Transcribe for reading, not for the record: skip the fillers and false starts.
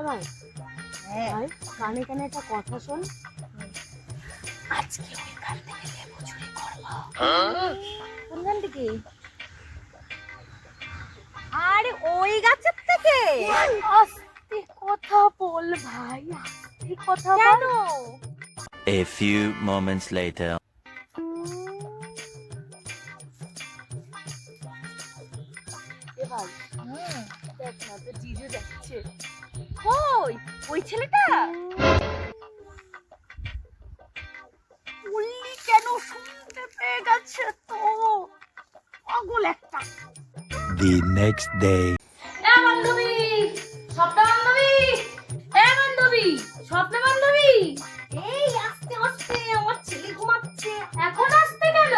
ভাই ভাই কানে কানে একটা কথা শোন, আজকে ওই গাছ থেকে লেবু চুরি করবো। কোন গান থেকে? আরে ওই গাছের থেকে। আস্তে কথা বল ভাই, আস্তে কথা বল। কেন? A few moments later. এ ভাই দেখ না তো জিজু যাচ্ছে। কই ওই ছেলেটা? বললি কেন, শুনতে পেয়ে গেছে তো, পাগল একটা। The next day. এ বান্ধবী, স্বপ্ন বান্ধবী, এ বান্ধবী, স্বপ্ন বান্ধবী, এই আস্তে আস্তে, আমার ছেলে ঘুমাচ্ছে, এখন আসতে কেন?